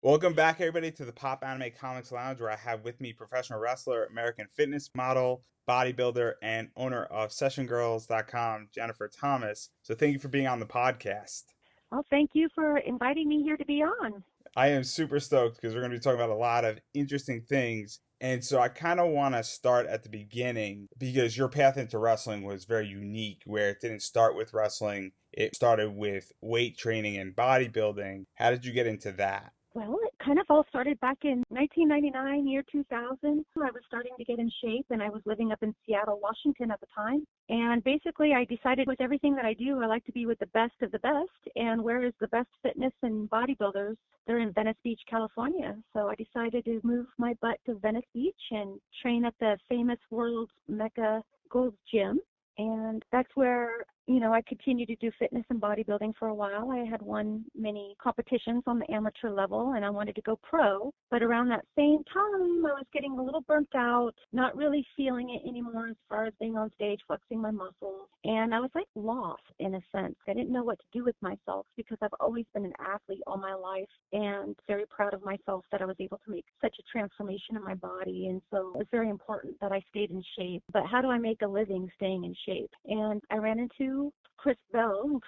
Welcome back, everybody, to the Popanimecomics Lounge, where I have with me professional wrestler, American fitness model, bodybuilder, and owner of SessionGirls.com, Jennifer Thomas. So, thank you for being on the podcast. Well, thank you for inviting me here to be on. I am super stoked because we're going to be talking about a lot of interesting things. And so, I kind of want to start at the beginning because your path into wrestling was very unique, where it didn't start with wrestling, it started with weight training and bodybuilding. How did you get into that? Well, it kind of all started back in 1999, year 2000. I was starting to get in shape, and I was living up in Seattle, Washington at the time. And basically, I decided with everything that I do, I like to be with the best of the best. And where is the best fitness and bodybuilders? They're in Venice Beach, California. So I decided to move my butt to Venice Beach and train at the famous world's Mecca Gold's Gym. And that's where, I continued to do fitness and bodybuilding for a while. I had won many competitions on the amateur level and I wanted to go pro. But around that same time, I was getting a little burnt out, not really feeling it anymore as far as being on stage, flexing my muscles. And I was like lost in a sense. I didn't know what to do with myself because I've always been an athlete all my life and very proud of myself that I was able to make such a transformation in my body. And so it was very important that I stayed in shape. But how do I make a living staying in shape? And I ran into Chris Bell,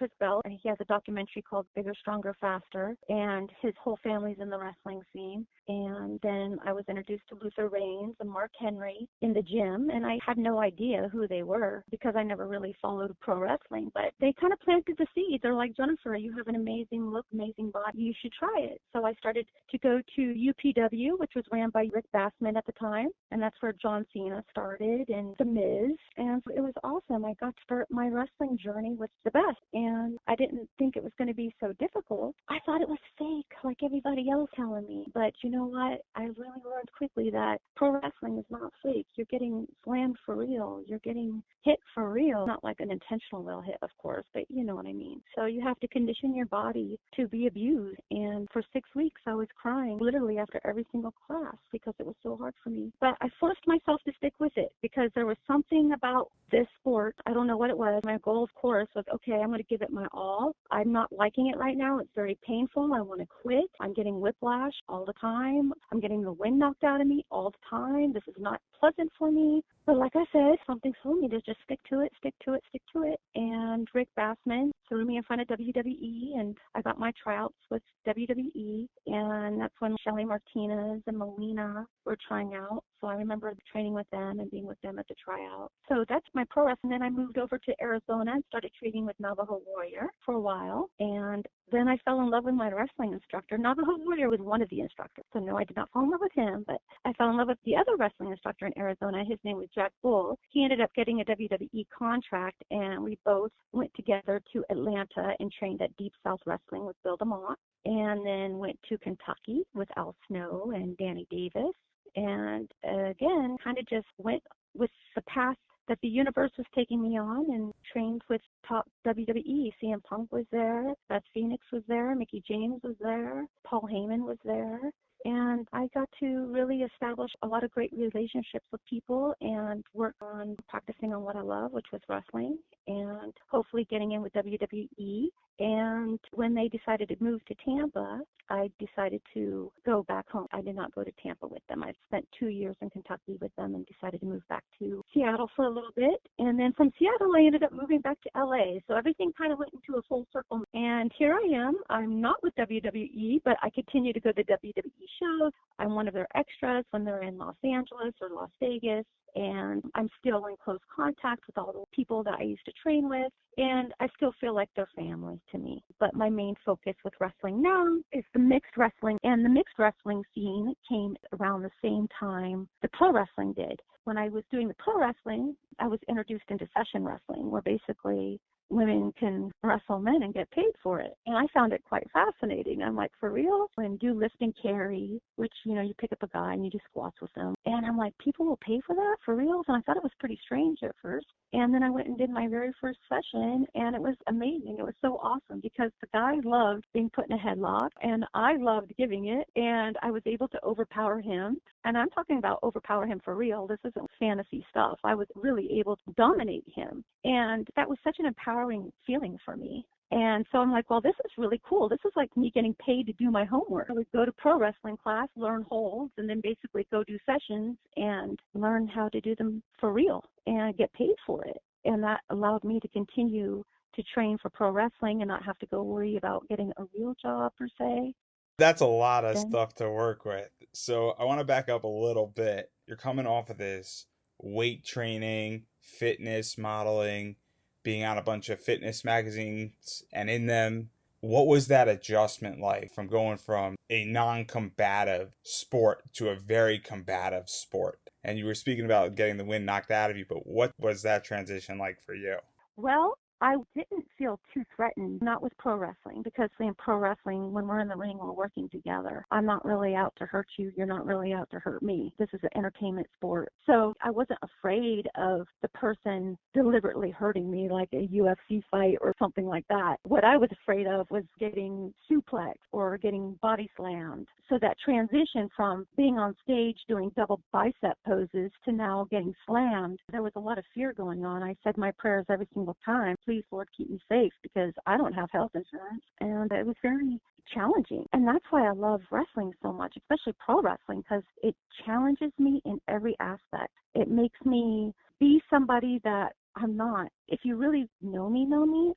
and he has a documentary called Bigger, Stronger, Faster, and his whole family's in the wrestling scene. And then I was introduced to Luther Reigns and Mark Henry in the gym, and I had no idea who they were because I never really followed pro wrestling, but they kind of planted the seed. They're like, Jennifer, you have an amazing look, amazing body. You should try it. So I started to go to UPW, which was ran by Rick Bassman at the time, and that's where John Cena started and The Miz, and it was awesome. I got to start my wrestling journey with the best, and I didn't think it was going to be so difficult. I thought it was fake, like everybody else telling me, but you know what? I really learned quickly that pro wrestling is not fake. You're getting slammed for real. You're getting hit for real. Not like an intentional real hit, of course, but you know what I mean. So you have to condition your body to be abused, and for 6 weeks I was crying literally after every single class because it was so hard for me. But I forced myself to stick with it because there was something about this sport. I don't know what it was. My goal, of course, was, okay, I'm going to give it my all. I'm not liking it right now. It's very painful. I want to quit. I'm getting whiplash all the time. I'm getting the wind knocked out of me all the time. This is not pleasant for me. But like I said, something told me to just stick to it, stick to it, stick to it. And Rick Bassman threw me in front of WWE, and I got my tryouts with WWE. And that's when Shelly Martinez and Melina were trying out. So I remember training with them and being with them at the tryout. So that's my pro wrestling. And then I moved over to Arizona and started training with Navajo Warrior for a while. And then I fell in love with my wrestling instructor. Navajo Warrior was one of the instructors. So no, I did not fall in love with him, but I fell in love with the other wrestling instructor in Arizona. His name was Jack Bull. He ended up getting a WWE contract, and we both went together to Atlanta and trained at Deep South Wrestling with Bill DeMott, and then went to Kentucky with Al Snow and Danny Davis. And again, kind of just went with the path that the universe was taking me on and trained with top WWE. CM Punk was there, Beth Phoenix was there, Mickey James was there, Paul Heyman was there. And I got to really establish a lot of great relationships with people and work on practicing on what I love, which was wrestling, and hopefully getting in with WWE. And when they decided to move to Tampa, I decided to go back home. I did not go to Tampa with them. I spent 2 years in Kentucky with them and decided to move back to Seattle for a little bit. And then from Seattle, I ended up moving back to LA. So everything kind of went into a full circle. And here I am. I'm not with WWE, but I continue to go to WWE shows. I'm one of their extras when they're in Los Angeles or Las Vegas. And I'm still in close contact with all the people that I used to train with, and I still feel like they're family to me. But my main focus with wrestling now is the mixed wrestling, and the mixed wrestling scene came around the same time the pro wrestling did. When I was doing the pro wrestling, I was introduced into session wrestling, where basically women can wrestle men and get paid for it. And I found it quite fascinating. I'm like, for real? And do lift and carry, which, you pick up a guy and you do squats with them. And I'm like, people will pay for that? For real? And I thought it was pretty strange at first. And then I went and did my very first session, and it was amazing. It was so awesome because the guy loved being put in a headlock, and I loved giving it, and I was able to overpower him. And I'm talking about overpower him for real. This isn't fantasy stuff. I was really able to dominate him. And that was such an empowering feeling for me. And so I'm like, well, this is really cool. This is like me getting paid to do my homework. I would go to pro wrestling class, learn holds, and then basically go do sessions and learn how to do them for real and get paid for it. And that allowed me to continue to train for pro wrestling and not have to go worry about getting a real job per se. That's a lot of Then, stuff to work with. So I want to back up a little bit. You're coming off of this weight training, fitness modeling, being on a bunch of fitness magazines and in them. What was that adjustment like from going from a non-combative sport to a very combative sport? And you were speaking about getting the wind knocked out of you, but what was that transition like for you? well, I didn't feel too threatened, not with pro wrestling, because in pro wrestling, when we're in the ring, we're working together. I'm not really out to hurt you. You're not really out to hurt me. This is an entertainment sport. So I wasn't afraid of the person deliberately hurting me like a UFC fight or something like that. What I was afraid of was getting suplexed or getting body slammed. So that transition from being on stage doing double bicep poses to now getting slammed, there was a lot of fear going on. I said my prayers every single time. Please, Lord, keep me safe because I don't have health insurance. And it was very challenging. And that's why I love wrestling so much, especially pro wrestling, because it challenges me in every aspect. It makes me be somebody that I'm not. If you really know me,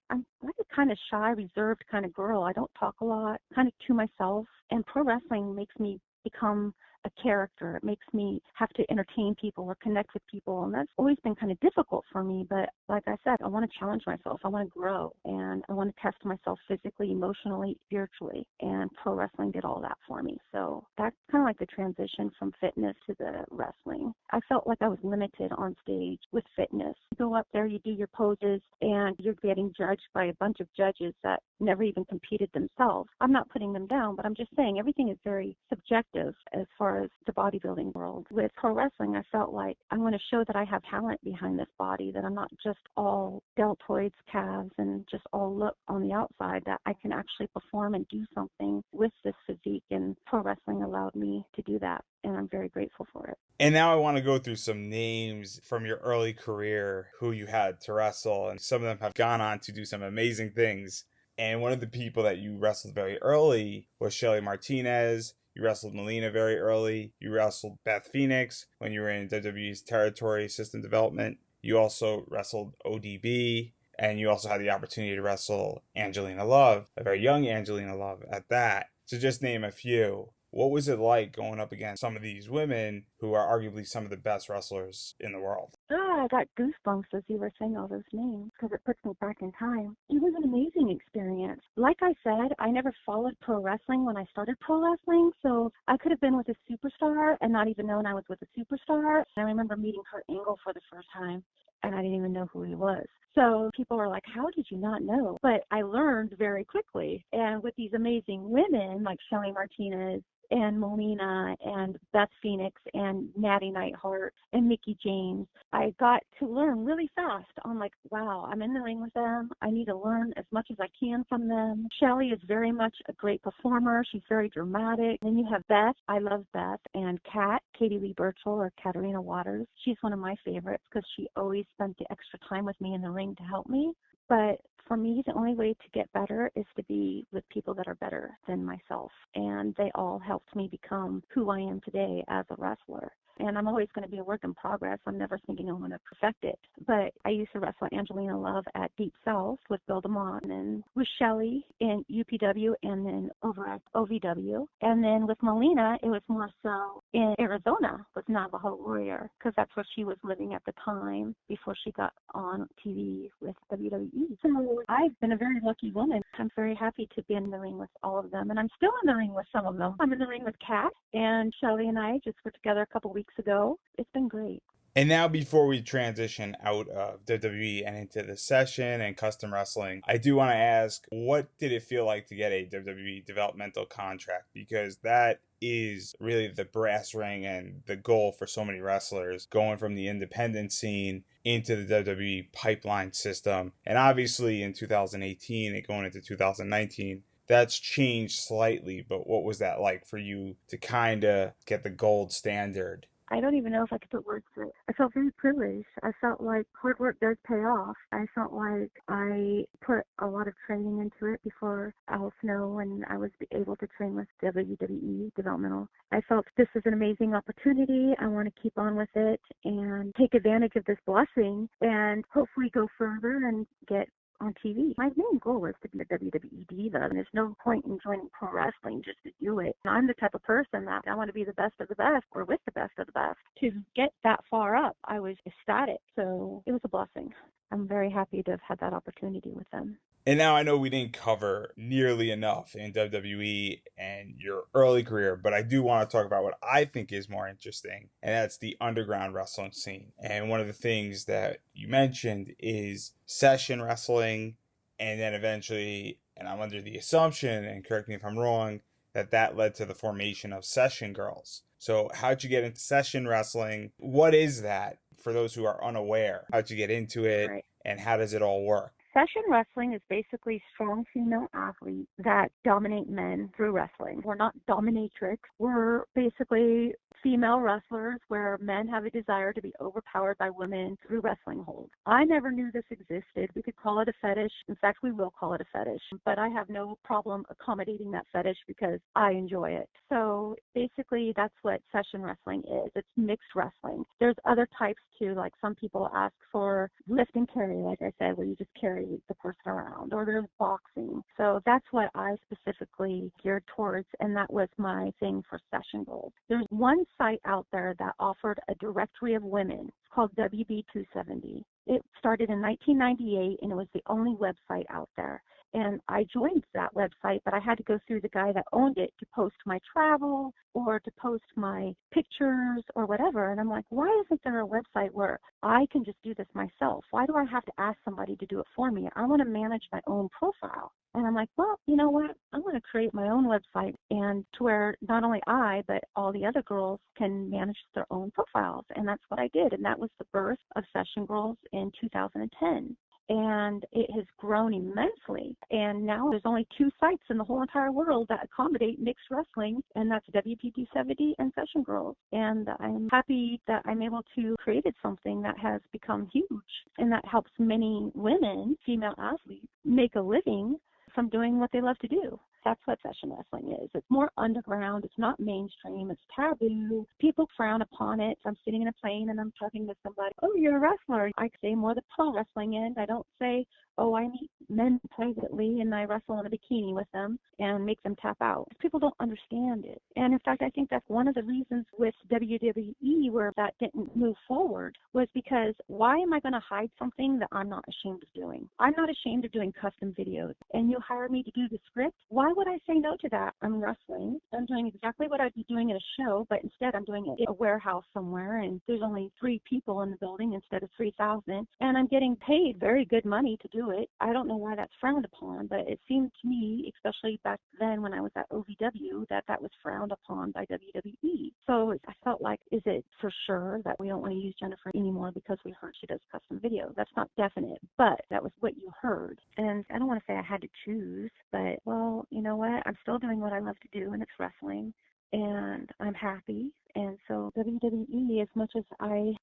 I'm like a kind of shy, reserved kind of girl. I don't talk a lot, kind of to myself. And pro wrestling makes me become a character. It makes me have to entertain people or connect with people. And that's always been kind of difficult for me. But like I said, I want to challenge myself. I want to grow and I want to test myself physically, emotionally, spiritually. And pro wrestling did all that for me. So that's kind of like the transition from fitness to the wrestling. I felt like I was limited on stage with fitness. You go up there, you do your poses, and you're getting judged by a bunch of judges that never even competed themselves. I'm not putting them down, but I'm just saying everything is very subjective as far as the bodybuilding world. With pro wrestling, I felt like I want to show that I have talent behind this body, that I'm not just all deltoids, calves, and just all look on the outside, that I can actually perform and do something with this physique. And pro wrestling allowed me to do that, and I'm very grateful for it. And now I want to go through some names from your early career who you had to wrestle, and some of them have gone on to do some amazing things. And one of the people that you wrestled very early was Shelly Martinez. You wrestled Melina very early. You wrestled Beth Phoenix when you were in WWE's territory system development. You also wrestled ODB, and you also had the opportunity to wrestle Angelina Love, a very young Angelina Love at that. To just name a few. What was it like going up against some of these women who are arguably some of the best wrestlers in the world? I got goosebumps as you were saying all those names because it puts me back in time. It was an amazing experience. Like I said, I never followed pro wrestling when I started pro wrestling, so I could have been with a superstar and not even known I was with a superstar. I remember meeting Kurt Angle for the first time, and I didn't even know who he was. So people were like, how did you not know? But I learned very quickly. And with these amazing women like Shelly Martinez and Melina and Beth Phoenix and Natty Neidhart and Mickey James, I got to learn really fast. I'm like, wow, I'm in the ring with them. I need to learn as much as I can from them. Shelly is very much a great performer. She's very dramatic. Then you have Beth. I love Beth. And Kat, Katie Lee Burchell or Katarina Waters. She's one of my favorites because she always spent the extra time with me in the ring to help me. But for me, the only way to get better is to be with people that are better than myself. And they all helped me become who I am today as a wrestler. And I'm always going to be a work in progress. I'm never thinking I'm going to perfect it. But I used to wrestle Angelina Love at Deep South with Bill DeMont and with Shelly in UPW and then over at OVW. And then with Melina, it was more so in Arizona with Navajo Warrior because that's where she was living at the time before she got on TV with WWE. So I've been a very lucky woman. I'm very happy to be in the ring with all of them. And I'm still in the ring with some of them. I'm in the ring with Kat, and Shelly and I just were together a couple weeks ago. It's been great. And now, before we transition out of WWE and into the session and custom wrestling, I do want to ask, what did it feel like to get a WWE developmental contract? Because that is really the brass ring and the goal for so many wrestlers, going from the independent scene into the WWE pipeline system. And obviously in 2018 and going into 2019, that's changed slightly. But what was that like for you to kind of get the gold standard I don't even know if I could put words to it. I felt very privileged. I felt like hard work does pay off. I felt like I put a lot of training into it before Al Snow, and I was able to train with WWE Developmental. I felt this is an amazing opportunity. I want to keep on with it and take advantage of this blessing and hopefully go further and get on TV. My main goal is to be a WWE diva, and there's no point in joining pro wrestling just to do it. I'm the type of person that I want to be the best of the best or with the best of the best. To get that far up, I was ecstatic. So it was a blessing. I'm very happy to have had that opportunity with them. And now I know we didn't cover nearly enough in WWE and your early career, but I do want to talk about what I think is more interesting, and that's the underground wrestling scene. And one of the things that you mentioned is session wrestling, and then eventually, and I'm under the assumption, and correct me if I'm wrong, that that led to the formation of Session Girls. So, how'd you get into session wrestling? What is that for those who are unaware? How'd you get into it, Right. and how does it all work? Session wrestling is basically strong female athletes that dominate men through wrestling. We're not dominatrix. We're basically female wrestlers where men have a desire to be overpowered by women through wrestling holds. I never knew this existed. We could call it a fetish. In fact, we will call it a fetish. But I have no problem accommodating that fetish because I enjoy it. So basically, that's what session wrestling is. It's mixed wrestling. There's other types too, like some people ask for lift and carry, like I said, where you just carry the person around, or there's boxing. So that's what I specifically geared towards, and that was my thing for Session Gold. There's one site out there that offered a directory of women. It's called WB270. It started in 1998, and it was the only website out there. And I joined that website, but I had to go through the guy that owned it to post my travel or to post my pictures or whatever. And I'm like, why isn't there a website where I can just do this myself? Why do I have to ask somebody to do it for me? I want to manage my own profile. And I'm like, well, you know what? I'm going to create my own website, and to where not only I, but all the other girls can manage their own profiles. And that's what I did. And that was the birth of Session Girls in 2010. And it has grown immensely. And now there's only two sites in the whole entire world that accommodate mixed wrestling, and that's WPT70 and Session Girls. And I'm happy that I'm able to create something that has become huge and that helps many women, female athletes, make a living from doing what they love to do. That's what session wrestling is. It's more underground. It's not mainstream. It's taboo. People frown upon it. I'm sitting in a plane and I'm talking to somebody. Oh, you're a wrestler. I say more the pro wrestling end. I don't say, oh, I meet men privately and I wrestle in a bikini with them and make them tap out. People don't understand it. And in fact, I think that's one of the reasons with WWE where that didn't move forward was because why am I going to hide something that I'm not ashamed of doing? I'm not ashamed of doing custom videos. And you hire me to do the script? Why would I say no to that? I'm wrestling. I'm doing exactly what I'd be doing at a show, but instead I'm doing it in a warehouse somewhere, and there's only 3 people in the building instead of 3,000, and I'm getting paid very good money to do it. I don't know why that's frowned upon, but it seemed to me, especially back then when I was at OVW, that that was frowned upon by WWE. So I felt like, is it for sure that we don't want to use Jennifer anymore because we heard she does custom videos? That's not definite, but that was what you heard. And I don't want to say I had to choose, but, well, you know what? I'm still doing what I love to do, and it's wrestling, and I'm happy. And so WWE, as much as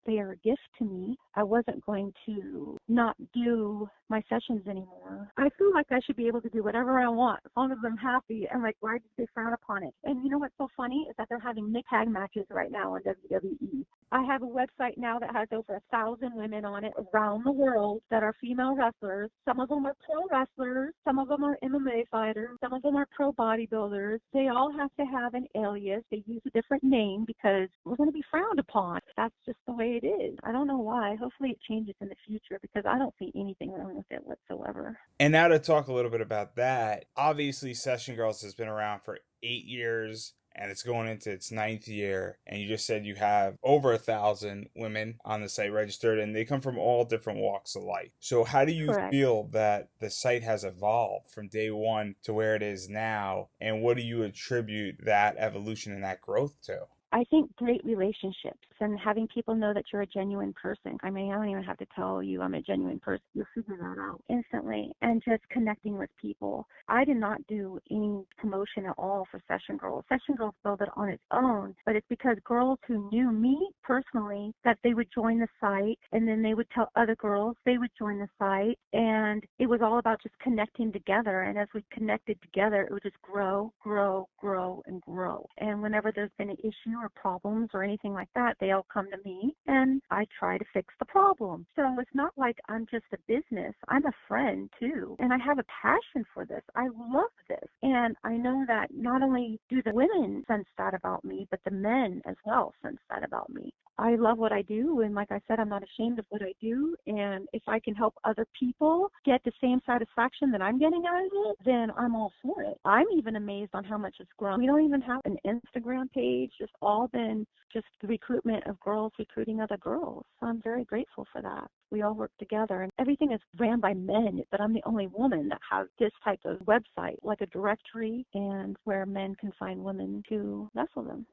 they are a gift to me, I wasn't going to not do my sessions anymore. I feel like I should be able to do whatever I want as long as I'm happy. And like, why did they frown upon it? And you know what's so funny is that they're having mixed tag matches right now on WWE. I have a website now that has over 1,000 women on it around the world that are female wrestlers. Some of them are pro wrestlers. Some of them are MMA fighters. Some of them are pro bodybuilders. They all have to have an alias. They use a different name because we're going to be frowned upon. That's just the way it is. I don't know why. Hopefully it changes in the future because I don't see anything wrong with it whatsoever. And now to talk a little bit about that, obviously Session Girls has been around for 8 years and it's going into its 9th year. And you just said you have over 1,000 women on the site registered and they come from all different walks of life. So how do you Correct. feel that the site has evolved from day one to where it is now? And what do you attribute that evolution and that growth to? I think great relationships and having people know that you're a genuine person. I mean, I don't even have to tell you I'm a genuine person. You'll figure that out instantly. And just connecting with people. I did not do any promotion at all for Session Girls. Session Girls built it on its own, but it's because girls who knew me personally that they would join the site, and then they would tell other girls they would join the site, and it was all about just connecting together. And as we connected together, it would just grow, grow, grow, and grow. And whenever there's been an issue or problems or anything like that, they all come to me and I try to fix the problem. So it's not like I'm just a business. I'm a friend too. And I have a passion for this. I love this. And I know that not only do the women sense that about me, but the men as well sense that about me. I love what I do, and like I said, I'm not ashamed of what I do, and if I can help other people get the same satisfaction that I'm getting out of it, then I'm all for it. I'm even amazed on how much it's grown. We don't even have an Instagram page, just all been just the recruitment of girls recruiting other girls. So I'm very grateful for that. We all work together, and everything is ran by men, but I'm the only woman that has this type of website, like a directory, and where men can find women to wrestle them.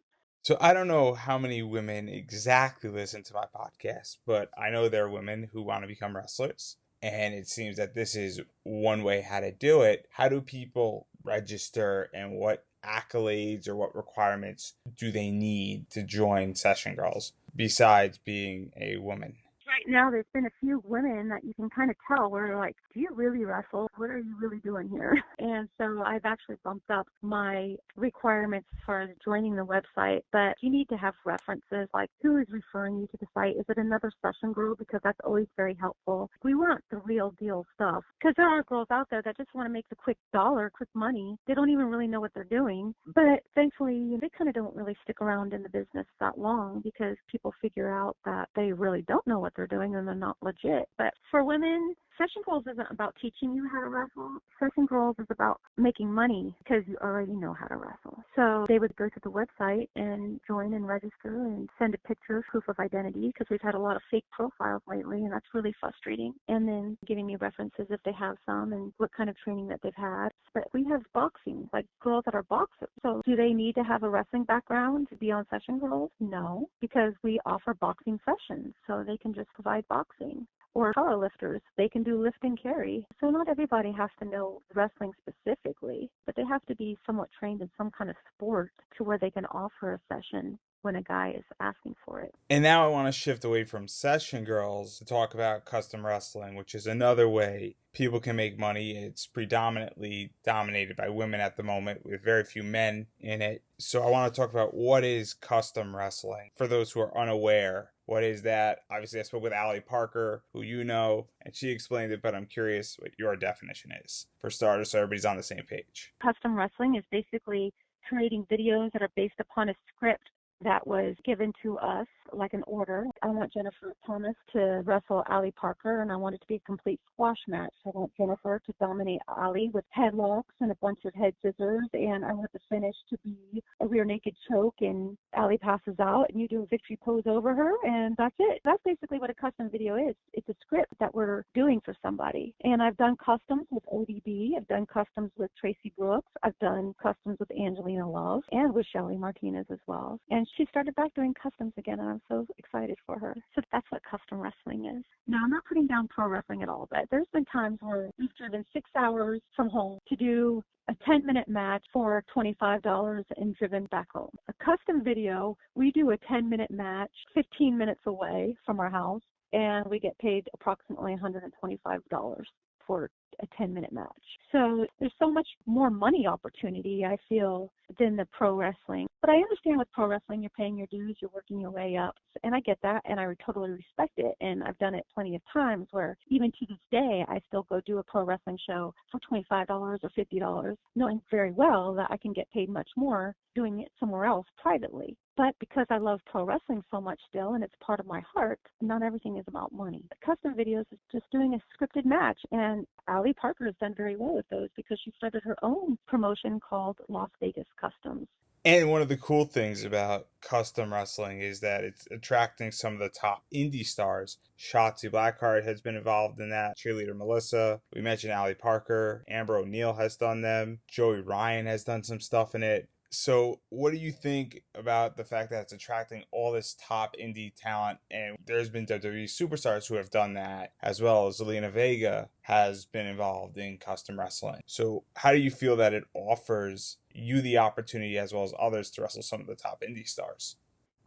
So I don't know how many women exactly listen to my podcast, but I know there are women who want to become wrestlers. And it seems that this is one way how to do it. How do people register, and what accolades or what requirements do they need to join Session Girls besides being a woman? Right now, there's been a few women that you can kind of tell where like, do you really wrestle? What are you really doing here? And so I've actually bumped up my requirements for joining the website, but you need to have references like who is referring you to the site. Is it another session girl? Because that's always very helpful. We want the real deal stuff because there are girls out there that just want to make the quick dollar, quick money. They don't even really know what they're doing, but thankfully they kind of don't really stick around in the business that long because people figure out that they really don't know what they're doing and they're not legit. But for women, Session Girls isn't about teaching you how to wrestle. Session Girls is about making money because you already know how to wrestle. So they would go to the website and join and register and send a picture, proof of identity, because we've had a lot of fake profiles lately, and that's really frustrating. And then giving me references if they have some and what kind of training that they've had. But we have boxing, like girls that are boxers. So do they need to have a wrestling background to be on Session Girls? No, because we offer boxing sessions, so they can just provide boxing. Or power lifters, they can do lift and carry. So not everybody has to know wrestling specifically, but they have to be somewhat trained in some kind of sport to where they can offer a session when a guy is asking for it. And now I want to shift away from Session Girls to talk about custom wrestling, which is another way people can make money. It's predominantly dominated by women at the moment, with very few men in it. So I want to talk about what is custom wrestling. For those who are unaware, what is that? Obviously, I spoke with Allie Parker, who you know, and she explained it, but I'm curious what your definition is, for starters, so everybody's on the same page. Custom wrestling is basically creating videos that are based upon a script that was given to us, like an order. I want Jennifer Thomas to wrestle Allie Parker, and I want it to be a complete squash match. I want Jennifer to dominate Allie with headlocks and a bunch of head scissors, and I want the finish to be a rear naked choke, and Allie passes out, and you do a victory pose over her, and that's it. That's basically what a custom video is. It's a script that we're doing for somebody. And I've done customs with ODB. I've done customs with Tracy Brooks. I've done customs with Angelina Love and with Shelly Martinez as well. And she started back doing customs again, and I'm so excited for her. So that's what custom wrestling is. Now, I'm not putting down pro wrestling at all, but there's been times where we've driven 6 hours from home to do a 10-minute match for $25 and driven back home. A custom video, we do a 10-minute match 15 minutes away from our house, and we get paid approximately $125 for a 10-minute match. So there's so much more money opportunity, I feel, than the pro wrestling. But I understand with pro wrestling, you're paying your dues, you're working your way up. And I get that, and I totally respect it. And I've done it plenty of times where even to this day, I still go do a pro wrestling show for $25 or $50, knowing very well that I can get paid much more doing it somewhere else privately. But because I love pro wrestling so much still, and it's part of my heart, not everything is about money. Custom videos is just doing a scripted match, and Allie Parker has done very well with those because she started her own promotion called Las Vegas Customs. And one of the cool things about custom wrestling is that it's attracting some of the top indie stars. Shotzi Blackheart has been involved in that. Cheerleader Melissa. We mentioned Allie Parker. Amber O'Neil has done them. Joey Ryan has done some stuff in it. So, what do you think about the fact that it's attracting all this top indie talent? And there's been WWE superstars who have done that, as well as Zelina Vega has been involved in custom wrestling. So, how do you feel that it offers you the opportunity, as well as others, to wrestle some of the top indie stars?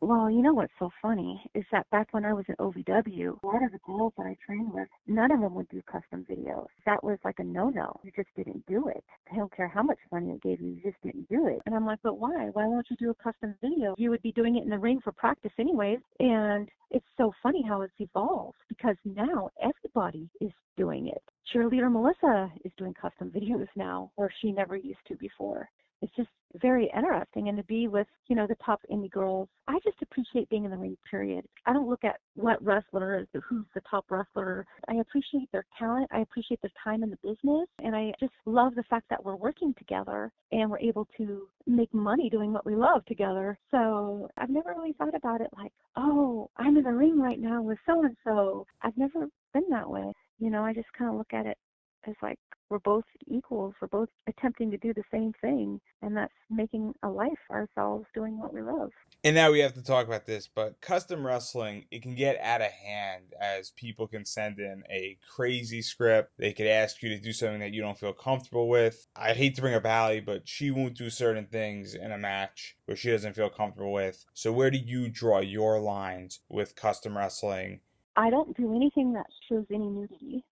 Well, you know what's so funny is that back when I was in OVW, a lot of the girls that I trained with, none of them would do custom videos. That was like a no-no. You just didn't do it. I don't care how much money it gave you, you just didn't do it. And I'm like, but why? Why won't you do a custom video? You would be doing it in the ring for practice anyways. And it's so funny how it's evolved because now everybody is doing it. Cheerleader Melissa is doing custom videos now, where she never used to before. It's just very interesting, and to be with, the top indie girls. I just appreciate being in the ring, period. I don't look at what wrestler is, who's the top wrestler. I appreciate their talent. I appreciate their time in the business, and I just love the fact that we're working together and we're able to make money doing what we love together. So I've never really thought about it like, oh, I'm in the ring right now with so-and-so. I've never been that way. I just kind of look at it as like we're both equals. We're both attempting to do the same thing, and that's making a life for ourselves doing what we love. And now we have to talk about this, but custom wrestling, it can get out of hand as people can send in a crazy script. They could ask you to do something that you don't feel comfortable with. I hate to bring up Allie, but she won't do certain things in a match where she doesn't feel comfortable with. So where do you draw your lines with custom wrestling? I don't do anything that shows any nudity.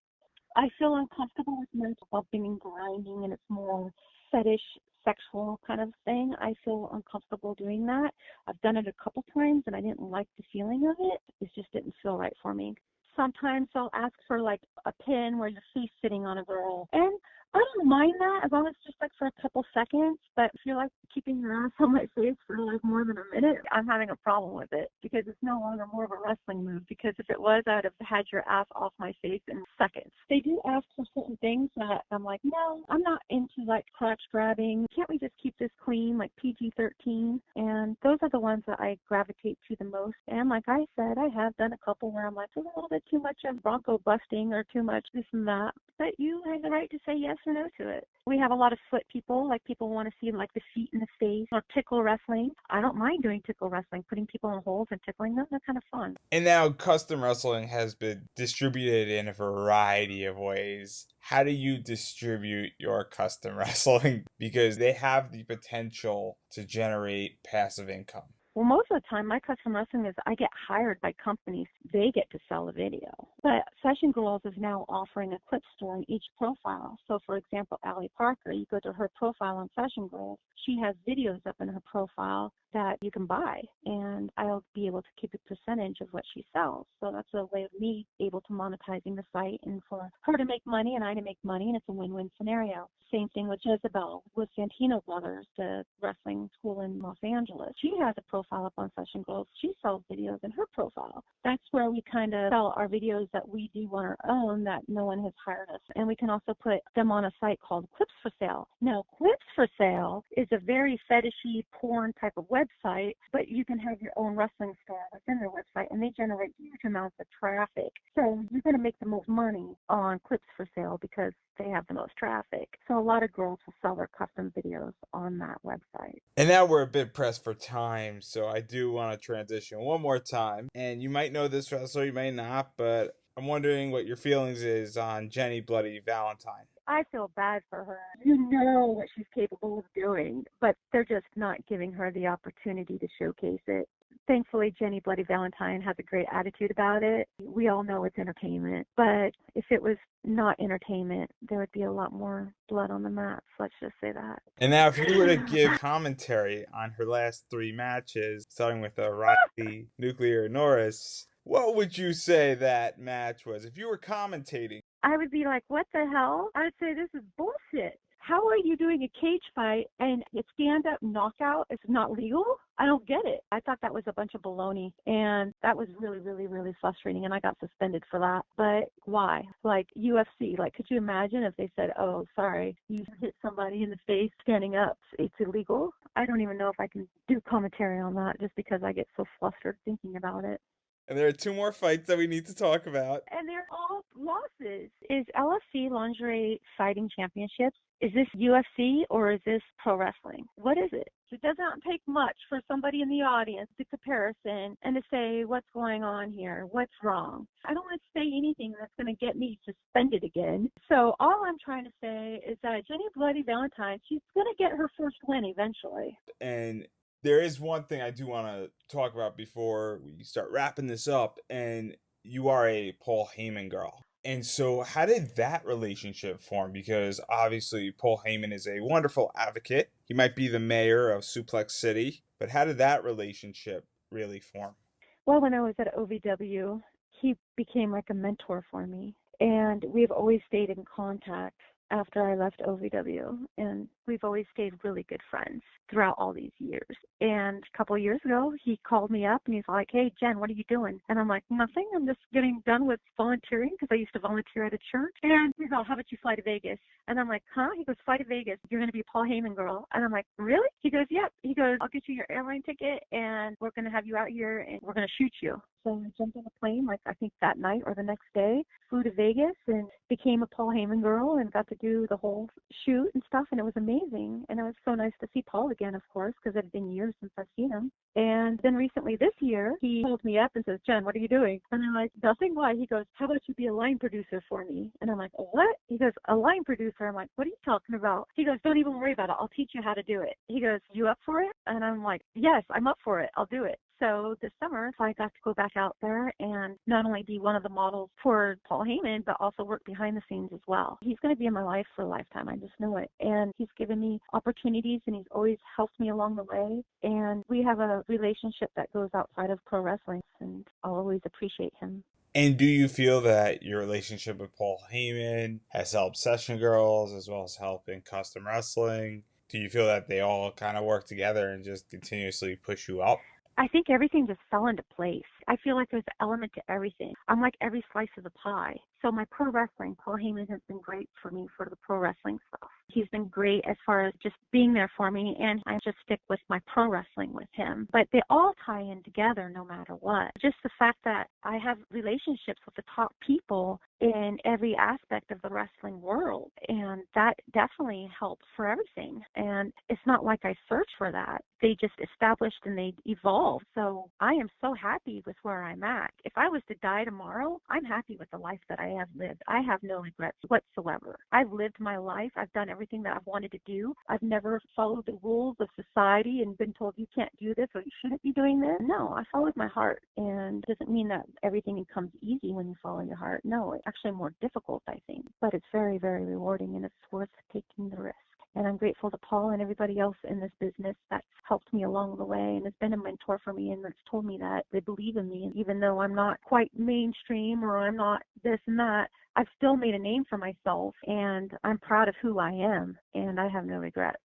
I feel uncomfortable with men's bumping and grinding, and it's more fetish, sexual kind of thing. I feel uncomfortable doing that. I've done it a couple times, and I didn't like the feeling of it. It just didn't feel right for me. Sometimes I'll ask for like a pin where your face sitting on a girl, and I don't mind that as long as it's just like for a couple seconds. But if you're like keeping your ass on my face for like more than a minute, I'm having a problem with it because it's no longer more of a wrestling move. Because if it was, I'd have had your ass off my face in seconds. They do ask for certain things that I'm like, no, I'm not into like crotch grabbing. Can't we just keep this clean, like PG-13? And those are the ones that I gravitate to the most. And like I said, I have done a couple where I'm like, there's a little bit too much of bronco busting or too much this and that. But you have the right to say yes or no to it. We have a lot of foot people, like people want to see like the feet in the face or tickle wrestling. I don't mind doing tickle wrestling, putting people in holes and tickling them. They're kind of fun. And now custom wrestling has been distributed in a variety of ways. How do you distribute your custom wrestling? Because they have the potential to generate passive income. Well, most of the time, my custom wrestling is I get hired by companies. They get to sell a video. But Session Girls is now offering a clip store in each profile. So, for example, Allie Parker, you go to her profile on Session Girls. She has videos up in her profile that you can buy, and I'll be able to keep a percentage of what she sells. So that's a way of me able to monetizing the site and for her to make money and I to make money, and it's a win-win scenario. Same thing with Jezebel, with Santino Brothers, the wrestling school in Los Angeles. She has a profile up on Session Girls. She sells videos in her profile. That's where we kind of sell our videos that we do on our own that no one has hired us. And we can also put them on a site called Clips for Sale. Now, Clips for Sale is a very fetishy porn type of website, but you can have your own wrestling store within their website, and they generate huge amounts of traffic. So you're going to make the most money on Clips for Sale because they have the most traffic. So a lot of girls will sell their custom videos on that website. And now we're a bit pressed for time, so I do want to transition one more time. And you might know this wrestler, you may not, but I'm wondering what your feelings is on Jenny Bloody Valentine. I feel bad for her. You know what she's capable of doing, but they're just not giving her the opportunity to showcase it. Thankfully, Jenny Bloody Valentine has a great attitude about it. We all know it's entertainment, but if it was not entertainment, there would be a lot more blood on the mats. Let's just say that. And now, if you were to give commentary on her last three matches, starting with Riley Nuclear Norris, what would you say that match was? If you were commentating, I would be like, what the hell? I would say this is bullshit. How are you doing a cage fight and a stand-up knockout is not legal? I don't get it. I thought that was a bunch of baloney, and that was really, really, really frustrating, and I got suspended for that. But why? Like UFC, like could you imagine if they said, oh, sorry, you hit somebody in the face standing up, it's illegal? I don't even know if I can do commentary on that just because I get so flustered thinking about it. And there are two more fights that we need to talk about. And they're all losses. Is LFC Lingerie Fighting Championships? Is this UFC or is this pro wrestling? What is it? It does not take much for somebody in the audience to comparison and to say what's going on here, what's wrong. I don't want to say anything that's going to get me suspended again. So all I'm trying to say is that Jenny Bloody Valentine, she's going to get her first win eventually. And there is one thing I do want to talk about before we start wrapping this up, and you are a Paul Heyman girl. And so, how did that relationship form? Because obviously, Paul Heyman is a wonderful advocate. He might be the mayor of Suplex City, but how did that relationship really form? Well, when I was at OVW, he became like a mentor for me. And we've always stayed in contact after I left OVW. And we've always stayed really good friends throughout all these years. And a couple of years ago, he called me up and he's like, "Hey, Jen, what are you doing?" And I'm like, "Nothing. I'm just getting done with volunteering because I used to volunteer at a church." And he's like, "How about you fly to Vegas?" And I'm like, "Huh?" He goes, "Fly to Vegas. You're going to be a Paul Heyman girl." And I'm like, "Really?" He goes, "Yep." He goes, "I'll get you your airline ticket and we're going to have you out here and we're going to shoot you." So I jumped on a plane, like I think that night or the next day, flew to Vegas and became a Paul Heyman girl and got to do the whole shoot and stuff. And it was amazing. And it was so nice to see Paul again, of course, because it had been years since I've seen him. And then recently this year, he called me up and says, "Jen, what are you doing?" And I'm like, "Nothing." Why? He goes, "How about you be a line producer for me?" And I'm like, "What?" He goes, "A line producer." I'm like, "What are you talking about?" He goes, "Don't even worry about it. I'll teach you how to do it." He goes, "You up for it?" And I'm like, "Yes, I'm up for it. I'll do it." So this summer, I got to go back out there and not only be one of the models for Paul Heyman, but also work behind the scenes as well. He's going to be in my life for a lifetime. I just know it. And he's given me opportunities and he's always helped me along the way. And we have a relationship that goes outside of pro wrestling and I'll always appreciate him. And do you feel that your relationship with Paul Heyman has helped Session Girls as well as help in custom wrestling? Do you feel that they all kind of work together and just continuously push you up? I think everything just fell into place. I feel like there's an element to everything. I'm like every slice of the pie. So my pro wrestling, Paul Heyman has been great for me for the pro wrestling stuff. He's been great as far as just being there for me, and I just stick with my pro wrestling with him. But they all tie in together no matter what. Just the fact that I have relationships with the top people in every aspect of the wrestling world, and that definitely helps for everything. And it's not like I searched for that. They just established and they evolved. So I am so happy with where I'm at. If I was to die tomorrow, I'm happy with the life that I have lived. I have no regrets whatsoever. I've lived my life. I've done everything that I've wanted to do. I've never followed the rules of society and been told you can't do this or you shouldn't be doing this. No, I followed my heart. And it doesn't mean that everything comes easy when you follow your heart. No, it's actually more difficult, I think. But it's very, very rewarding and it's worth taking the risk. And I'm grateful to Paul and everybody else in this business that's helped me along the way and has been a mentor for me and that's told me that they believe in me. And even though I'm not quite mainstream or I'm not this and that, I've still made a name for myself and I'm proud of who I am and I have no regrets.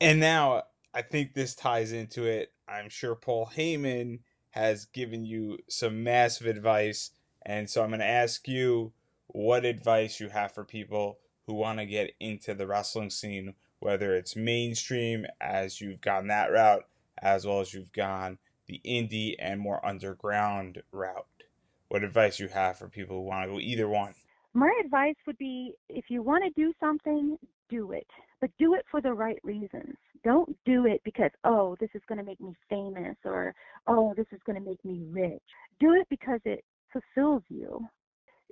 And now I think this ties into it. I'm sure Paul Heyman has given you some massive advice. And so I'm going to ask you what advice you have for people who want to get into the wrestling scene, whether it's mainstream, as you've gone that route, as well as you've gone the indie and more underground route. What advice you have for people who want to go either one? My advice would be if you want to do something, do it, but do it for the right reasons. Don't do it because, oh, this is going to make me famous or, oh, this is going to make me rich. Do it because it fulfills you.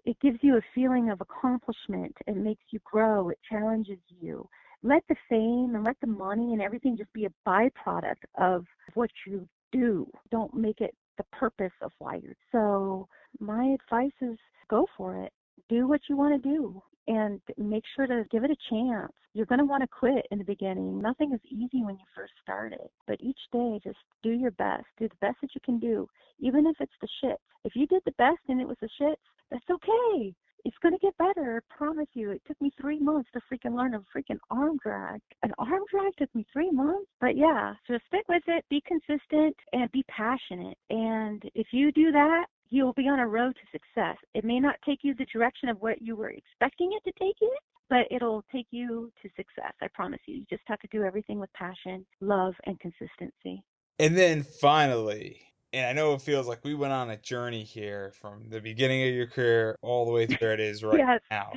It gives you a feeling of accomplishment. It makes you grow. It challenges you. Let the fame and let the money and everything just be a byproduct of what you do. Don't make it the purpose of why you're. So my advice is go for it. Do what you want to do and make sure to give it a chance. You're going to want to quit in the beginning. Nothing is easy when you first start it, but each day just do your best. Do the best that you can do, even if it's the shit. If you did the best and it was the shit, that's okay. It's going to get better, I promise you. It took me 3 months to freaking learn a freaking arm drag. An arm drag took me 3 months. But yeah, so stick with it, be consistent, and be passionate. And if you do that, you'll be on a road to success. It may not take you the direction of what you were expecting it to take you, but it'll take you to success. I promise you. You just have to do everything with passion, love, and consistency. And then finally, And I know it feels like we went on a journey here from the beginning of your career all the way to where it is right Yes. now.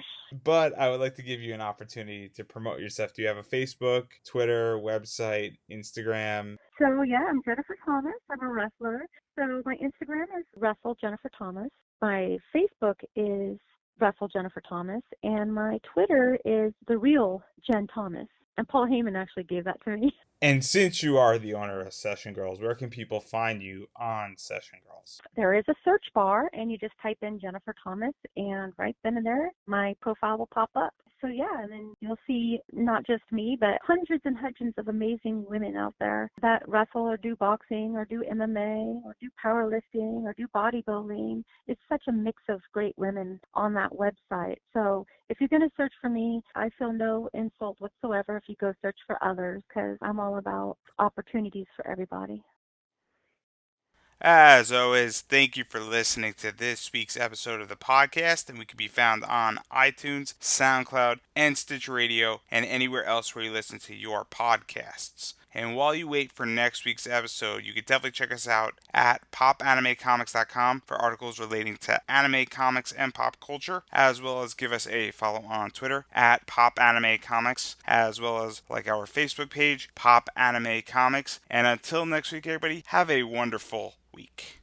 But I would like to give you an opportunity to promote yourself. Do you have a Facebook, Twitter, website, Instagram? So yeah, I'm Jennifer Thomas. I'm a wrestler. So my Instagram is Wrestle Jennifer Thomas. My Facebook is Wrestle Jennifer Thomas, and my Twitter is The Real Jen Thomas. And Paul Heyman actually gave that to me. And since you are the owner of Session Girls, where can people find you on Session Girls? There is a search bar, and you just type in Jennifer Thomas, and right then and there, my profile will pop up. So yeah, and then you'll see not just me, but hundreds and hundreds of amazing women out there that wrestle or do boxing or do MMA or do powerlifting or do bodybuilding. It's such a mix of great women on that website. So if you're going to search for me, I feel no insult whatsoever if you go search for others, because I'm all about opportunities for everybody. As always, thank you for listening to this week's episode of the podcast, and we can be found on iTunes, SoundCloud, and Stitch Radio, and anywhere else where you listen to your podcasts. And while you wait for next week's episode, you can definitely check us out at popanimecomics.com for articles relating to anime, comics, and pop culture, as well as give us a follow on Twitter at popanimecomics, as well as like our Facebook page, Pop Anime Comics. And until next week, everybody, have a wonderful week.